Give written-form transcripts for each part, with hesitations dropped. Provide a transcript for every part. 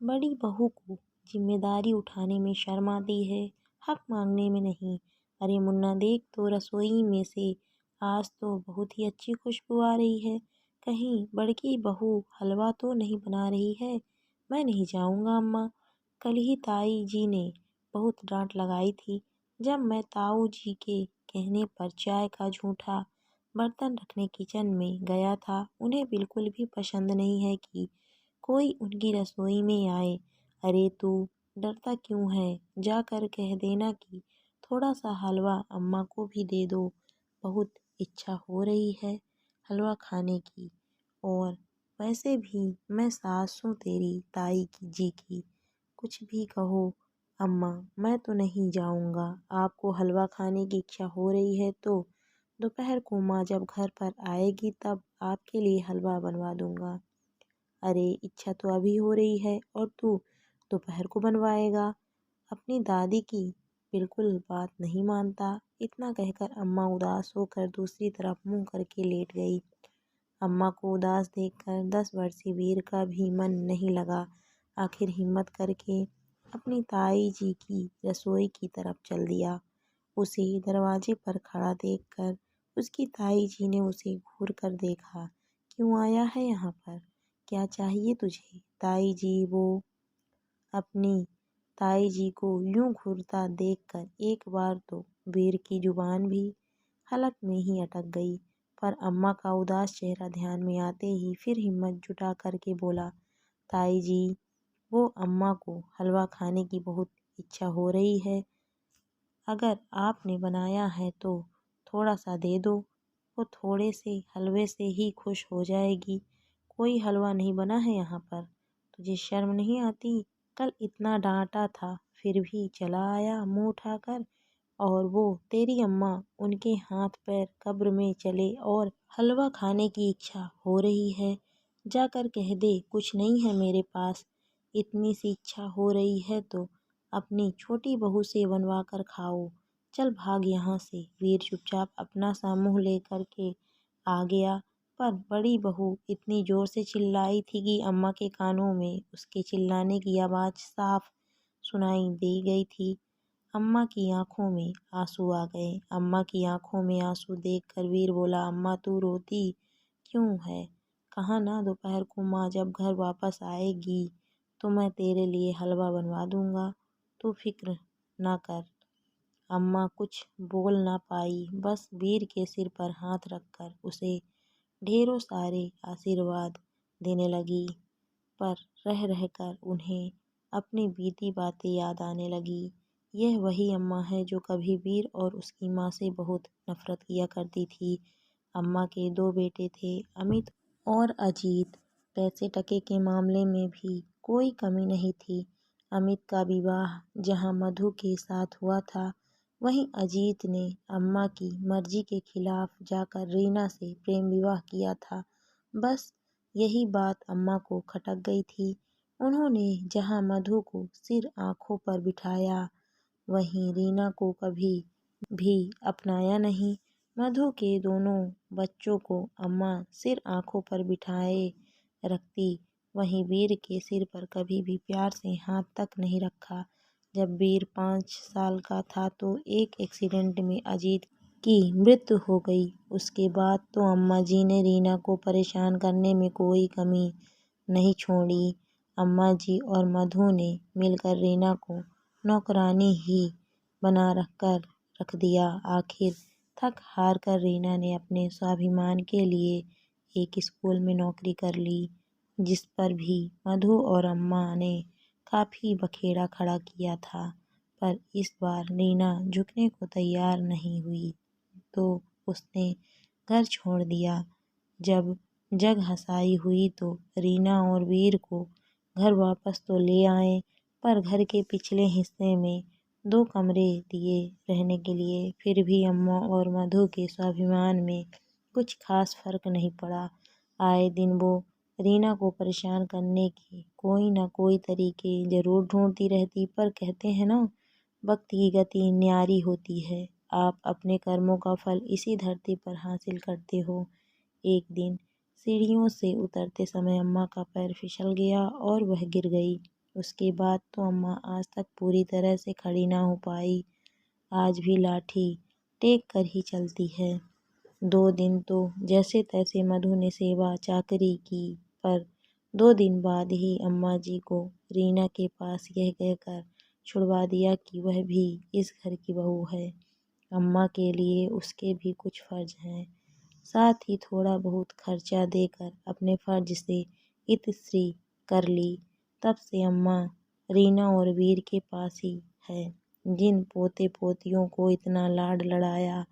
बड़ी बहू को जिम्मेदारी उठाने में शर्म आती है, हक मांगने में नहीं। अरे मुन्ना देख तो रसोई में से आज तो बहुत ही अच्छी खुशबू आ रही है। कहीं बड़की बहू हलवा तो नहीं बना रही है। मैं नहीं जाऊंगा अम्मा। कल ही ताई जी ने बहुत डांट लगाई थी जब मैं ताऊ जी के कहने पर चाय का झूठा बर्तन रखने किचन में गया था। उन्हें बिल्कुल भी पसंद नहीं है कि कोई उनकी रसोई में आए। अरे तू डरता क्यों है? जाकर कह देना कि थोड़ा सा हलवा अम्मा को भी दे दो। बहुत इच्छा हो रही है हलवा खाने की। और वैसे भी मैं सास हूँ तेरी ताई की जी की। कुछ भी कहो अम्मा, मैं तो नहीं जाऊंगा। आपको हलवा खाने की इच्छा हो रही है तो दोपहर को माँ जब घर पर आएगी तब आपके लिए हलवा बनवा दूंगा। अरे इच्छा तो अभी हो रही है और तू दोपहर को बनवाएगा। अपनी दादी की बिल्कुल बात नहीं मानता। इतना कहकर अम्मा उदास होकर दूसरी तरफ मुंह करके लेट गई। अम्मा को उदास देखकर 10 वर्षीय वीर का भी मन नहीं लगा। आखिर हिम्मत करके अपनी ताई जी की रसोई की तरफ चल दिया। उसे दरवाजे पर खड़ा देखकर उसकी ताई जी ने उसे घूर कर देखा। क्यों आया है यहाँ पर? क्या चाहिए तुझे? ताई जी वो अपनी ताई जी को यूं घूरता देखकर एक बार तो वीर की जुबान भी हलक में ही अटक गई। पर अम्मा का उदास चेहरा ध्यान में आते ही फिर हिम्मत जुटा करके बोला, ताई जी वो अम्मा को हलवा खाने की बहुत इच्छा हो रही है। अगर आपने बनाया है तो थोड़ा सा दे दो। वो थोड़े से हलवे से ही खुश हो जाएगी। कोई हलवा नहीं बना है यहाँ पर। तुझे शर्म नहीं आती? कल इतना डांटा था फिर भी चला आया मुंह उठाकर। और वो तेरी अम्मा उनके हाथ पैर कब्र में चले और हलवा खाने की इच्छा हो रही है। जाकर कह दे कुछ नहीं है मेरे पास। इतनी सी इच्छा हो रही है तो अपनी छोटी बहू से बनवा कर खाओ। चल भाग यहाँ से। वीर चुपचाप अपना सा मुंह लेकर के आ गया। पर बड़ी बहू इतनी जोर से चिल्लाई थी कि अम्मा के कानों में उसके चिल्लाने की आवाज़ साफ सुनाई दे गई थी। अम्मा की आंखों में आंसू आ गए। अम्मा की आंखों में आंसू देखकर वीर बोला, अम्मा तू रोती क्यों है? कहा ना दोपहर को माँ जब घर वापस आएगी तो मैं तेरे लिए हलवा बनवा दूंगा। तू फिक्र ना कर। अम्मा कुछ बोल ना पाई, बस वीर के सिर पर हाथ रखकर उसे ढेरों सारे आशीर्वाद देने लगी। पर रह रहकर उन्हें अपनी बीती बातें याद आने लगी। यह वही अम्मा है जो कभी वीर और उसकी माँ से बहुत नफरत किया करती थी। अम्मा के दो बेटे थे, अमित और अजीत। पैसे टके के मामले में भी कोई कमी नहीं थी। अमित का विवाह जहाँ मधु के साथ हुआ था, वहीं अजीत ने अम्मा की मर्जी के खिलाफ जाकर रीना से प्रेम विवाह किया था। बस यही बात अम्मा को खटक गई थी। उन्होंने जहाँ मधु को सिर आंखों पर बिठाया, वहीं रीना को कभी भी अपनाया नहीं। मधु के दोनों बच्चों को अम्मा सिर आंखों पर बिठाए रखती, वहीं वीर के सिर पर कभी भी प्यार से हाथ तक नहीं रखा। जब वीर 5 साल का था तो एक एक्सीडेंट में अजीत की मृत्यु हो गई। उसके बाद तो अम्मा जी ने रीना को परेशान करने में कोई कमी नहीं छोड़ी। अम्मा जी और मधु ने मिलकर रीना को नौकरानी ही बना रख दिया। आखिर थक हार कर रीना ने अपने स्वाभिमान के लिए एक स्कूल में नौकरी कर ली, जिस पर भी मधु और अम्मा ने काफ़ी बखेड़ा खड़ा किया था। पर इस बार रीना झुकने को तैयार नहीं हुई तो उसने घर छोड़ दिया। जब जग हंसाई हुई तो रीना और वीर को घर वापस तो ले आए, पर घर के पिछले हिस्से में 2 कमरे दिए रहने के लिए। फिर भी अम्मा और मधु के स्वाभिमान में कुछ खास फर्क नहीं पड़ा। आए दिन वो रीना को परेशान करने के कोई ना कोई तरीके जरूर ढूंढती रहती। पर कहते हैं ना, वक्त की गति न्यारी होती है। आप अपने कर्मों का फल इसी धरती पर हासिल करते हो। एक दिन सीढ़ियों से उतरते समय अम्मा का पैर फिसल गया और वह गिर गई। उसके बाद तो अम्मा आज तक पूरी तरह से खड़ी ना हो पाई। आज भी लाठी टेक कर ही चलती है। 2 दिन तो जैसे तैसे मधु ने सेवा चाकरी की, पर 2 दिन बाद ही अम्मा जी को रीना के पास यह कहकर छुड़वा दिया कि वह भी इस घर की बहू है। अम्मा के लिए उसके भी कुछ फर्ज हैं। साथ ही थोड़ा बहुत खर्चा देकर अपने फर्ज से इतिश्री कर ली। तब से अम्मा रीना और वीर के पास ही है। जिन पोते पोतियों को इतना लाड लड़ाया,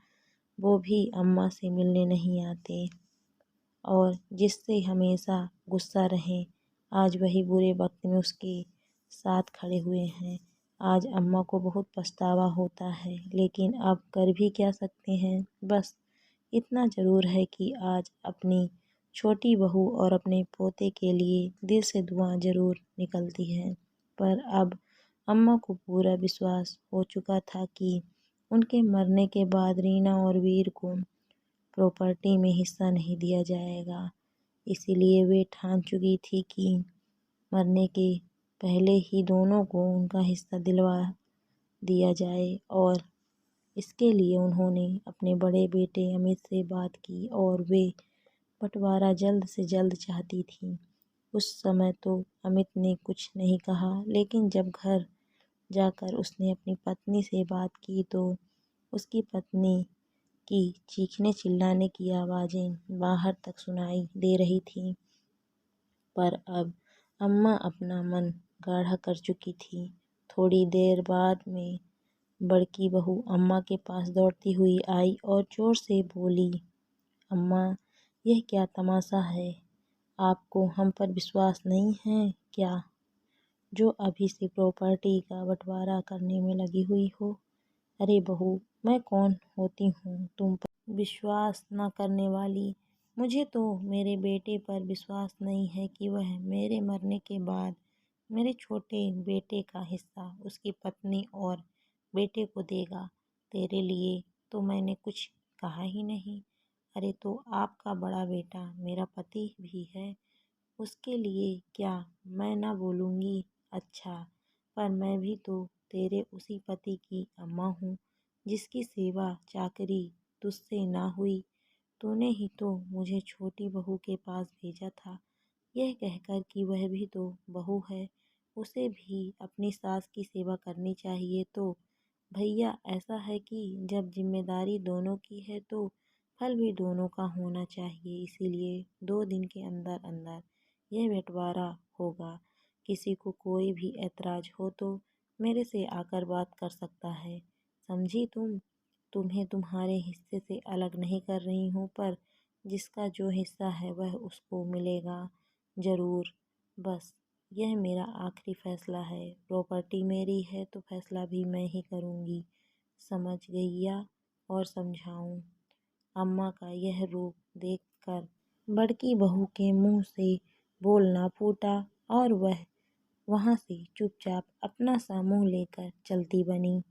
वो भी अम्मा से मिलने नहीं आते और जिससे हमेशा गुस्सा रहे, आज वही बुरे वक्त में उसके साथ खड़े हुए हैं। आज अम्मा को बहुत पछतावा होता है, लेकिन अब कर भी क्या सकते हैं। बस इतना ज़रूर है कि आज अपनी छोटी बहू और अपने पोते के लिए दिल से दुआ ज़रूर निकलती है। पर अब अम्मा को पूरा विश्वास हो चुका था कि उनके मरने के बाद रीना और वीर को प्रॉपर्टी में हिस्सा नहीं दिया जाएगा। इसीलिए वे ठान चुकी थी कि मरने के पहले ही दोनों को उनका हिस्सा दिलवा दिया जाए और इसके लिए उन्होंने अपने बड़े बेटे अमित से बात की और वे बंटवारा जल्द से जल्द चाहती थी। उस समय तो अमित ने कुछ नहीं कहा, लेकिन जब घर जाकर उसने अपनी पत्नी से बात की तो उसकी पत्नी की चीखने चिल्लाने की आवाज़ें बाहर तक सुनाई दे रही थीं। पर अब अम्मा अपना मन गाढ़ा कर चुकी थी। थोड़ी देर बाद में बड़की बहू अम्मा के पास दौड़ती हुई आई और जोर से बोली, अम्मा, यह क्या तमाशा है? आपको हम पर विश्वास नहीं है क्या, जो अभी से प्रॉपर्टी का बंटवारा करने में लगी हुई हो? अरे बहू, मैं कौन होती हूँ तुम पर विश्वास न करने वाली। मुझे तो मेरे बेटे पर विश्वास नहीं है कि वह मेरे मरने के बाद मेरे छोटे बेटे का हिस्सा उसकी पत्नी और बेटे को देगा। तेरे लिए तो मैंने कुछ कहा ही नहीं। अरे तो आपका बड़ा बेटा मेरा पति भी है, उसके लिए क्या मैं ना बोलूँगी? अच्छा, पर मैं भी तो तेरे उसी पति की अम्मा हूँ जिसकी सेवा चाकरी तुझसे ना हुई। तूने ही तो मुझे छोटी बहू के पास भेजा था, यह कहकर कि वह भी तो बहू है, उसे भी अपनी सास की सेवा करनी चाहिए। तो भैया ऐसा है कि जब जिम्मेदारी दोनों की है तो फल भी दोनों का होना चाहिए। इसीलिए 2 दिन के अंदर अंदर यह बंटवारा होगा। किसी को कोई भी ऐतराज हो तो मेरे से आकर बात कर सकता है। समझी तुम? तुम्हें तुम्हारे हिस्से से अलग नहीं कर रही हूँ, पर जिसका जो हिस्सा है वह उसको मिलेगा ज़रूर। बस यह मेरा आखिरी फैसला है। प्रॉपर्टी मेरी है तो फैसला भी मैं ही करूँगी। समझ गईया? और समझाऊँ? अम्मा का यह रूप देखकर बड़की बहू के मुंह से बोलना फूटा और वह वहाँ से चुपचाप अपना सा मुँह लेकर चलती बनी।